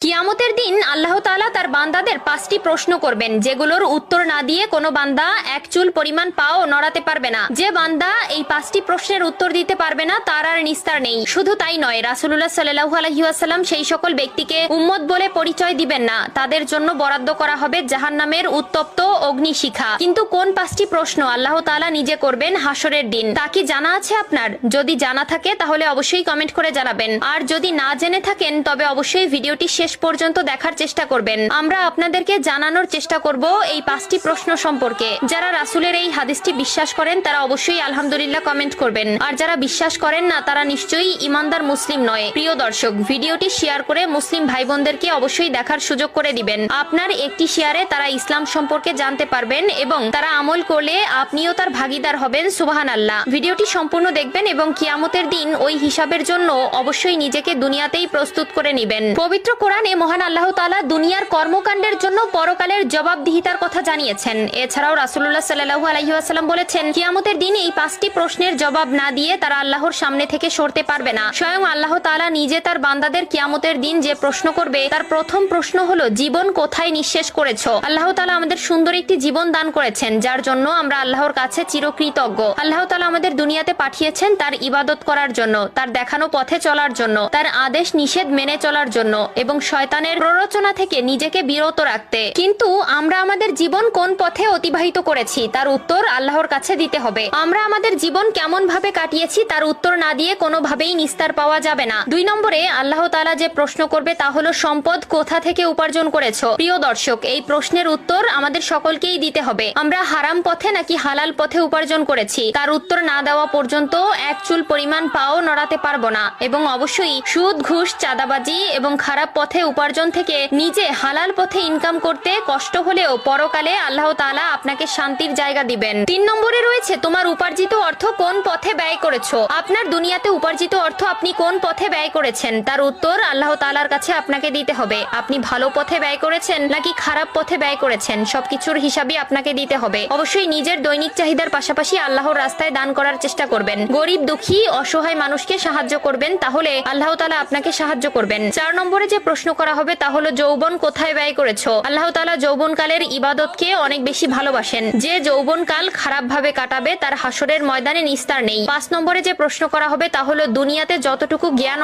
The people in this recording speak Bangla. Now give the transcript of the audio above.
কিয়ামতের দিন আল্লাহ তাআলা তার বান্দাদের 5টি প্রশ্ন করবেন, যেগুলোর উত্তর না দিয়ে কোনো বান্দা এক চুল পরিমাণ পাও নড়াতে পারবে না। যে বান্দা এই 5টি প্রশ্নের উত্তর দিতে পারবে না তার আর নিস্তার নেই। শুধু তাই নয়, রাসূলুল্লাহ সাল্লাল্লাহু আলাইহি ওয়াসাল্লাম সেই সকল ব্যক্তিকে উম্মত বলে পরিচয় দিবেন না, তাদের জন্য বরাদ্দ করা হবে জাহান্নামের উত্তপ্ত অগ্নিশিখা। কিন্তু কোন 5টি প্রশ্ন আল্লাহ তাআলা নিজে করবেন হাসরের দিন, তা কি জানা আছে আপনার? যদি জানা থাকে তাহলে অবশ্যই কমেন্ট করে জানাবেন, আর যদি না জেনে থাকেন তবে অবশ্যই ভিডিওটি শেষ পর্যন্ত দেখার চেষ্টা করবেন। আমরা আপনাদেরকে জানানোর চেষ্টা করব এই 5টি প্রশ্ন সম্পর্কে। যারা রাসূলের এই হাদিসটি বিশ্বাস করেন তারা অবশ্যই আলহামদুলিল্লাহ কমেন্ট করবেন, আর যারা বিশ্বাস করেন না তারা নিশ্চয়ই ঈমানদার মুসলিম নয়। প্রিয় দর্শক, ভিডিওটি শেয়ার করে মুসলিম ভাই বোনদেরকে অবশ্যই দেখার সুযোগ করে দিবেন। আপনার একটি শেয়ারে তারা ইসলাম সম্পর্কে জানতে পারবেন এবং তারা আমল করলে আপনিও তার ভাগীদার হবেন। সুবহানাল্লাহ। ভিডিওটি সম্পূর্ণ দেখবেন এবং কিয়ামতের দিন ওই হিসাবের জন্য অবশ্যই নিজেকে দুনিয়াতেই প্রস্তুত করে নেবেন। পবিত্র কোরআনে মহান আল্লাহ তাআলা দুনিয়ার কর্মকাণ্ডের জন্য পরকালের জবাবদিহিতার কথা জানিয়েছেন। এছাড়াও রাসূলুল্লাহ সাল্লাল্লাহু আলাইহি ওয়াসাল্লাম বলেছেন, কিয়ামতের দিন এই 5টি প্রশ্নের জবাব না দিয়ে তারা আল্লাহর সামনে থেকে সরতে পারবে না। স্বয়ং আল্লাহ তাআলা নিজে তার বান্দাদের কিয়ামতের দিন যে প্রশ্ন করবে তার প্রথম প্রশ্ন হলো, জীবন কোথায় নিঃশেষ করেছো? আল্লাহ তাআলা আমাদের সুন্দর একটি জীবন দান করেছেন, যার জন্য আমরা আল্লাহর কাছে চিরকৃতজ্ঞ। আল্লাহ তাআলা আমাদের দুনিয়াতে পাঠিয়েছেন তার ইবাদত করার জন্য, তার দেখানো পথে চলার জন্য, তার আদেশ নিষেধ মেনে চলার জন্য এবং শয়তানের প্ররোচনা থেকে নিজেকে বিরত রাখতে। কিন্তু আমরা আমাদের জীবন কোন পথে অতিবাহিত করেছি তার উত্তর আল্লাহর কাছে দিতে হবে। আমরা আমাদের জীবন কেমন ভাবে কাটিয়েছি তার উত্তর না দিয়ে কোনোভাবেই নিস্তার পাওয়া যাবে না। 2 নম্বরে আল্লাহ তাআলা যে প্রশ্ন করবে তা হলো, সম্পদ কোথা থেকে উপার্জন করেছো? প্রিয় দর্শক, এই প্রশ্নের উত্তর আমাদের সকলকেই দিতে হবে। আমরা হারাম পথে নাকি হালাল পথে উপার্জন করেছি তার উত্তর না দেওয়া পর্যন্ত এক চুল পরিমাণ পাও নড়াতে পারবো না। এবং অবশ্যই সুদ, ঘুষ, চাঁদাবাজি এবং খারাপ পথে উপার্জন থেকে নিজে হালাল পথে ইনকাম করতে কষ্ট হলেও পরকালে আল্লাহ তাআলা আপনাকে শান্তির জায়গা দিবেন। 3 নম্বরে রয়েছে, তোমার উপার্জিত অর্থ কোন পথে ব্যয় করেছো? আপনার দুনিয়াতে উপার্জিত অর্থ আপনি কোন পথে ব্যয় করেছেন তার উত্তর আল্লাহ তাআলার কাছে আপনাকে দিতে হবে। আপনি ভালো পথে ব্যয় করেছেন নাকি খারাপ পথে ব্যয় করেছেন সবকিছুর হিসাবই আপনাকে দিতে হবে। অবশ্যই নিজের দৈনিক চাহিদার পাশাপাশি আল্লাহর রাস্তায় দান করার চেষ্টা করবেন। গরিব, দুঃখী, অসহায় মানুষকে সাহায্য করবেন, তাহলে আল্লাহ তাআলা আপনাকে সাহায্য করবেন। 4 নম্বরে যে প্রশ্ন করা হবে তা হলো, যৌবন কোথায় ব্যয় করেছো? আল্লাহ তাআলা যৌবনকালের ইবাদতকে অনেক বেশি ভালোবাসেন। যে যৌবনকাল খারাপ ভাবে কাটাবে তার হাসরের ময়দানে নিস্তার নেই। 5 নম্বরে যে প্রশ্ন করা হবে তা হলো, দুনিয়াতে যতটুকু জ্ঞান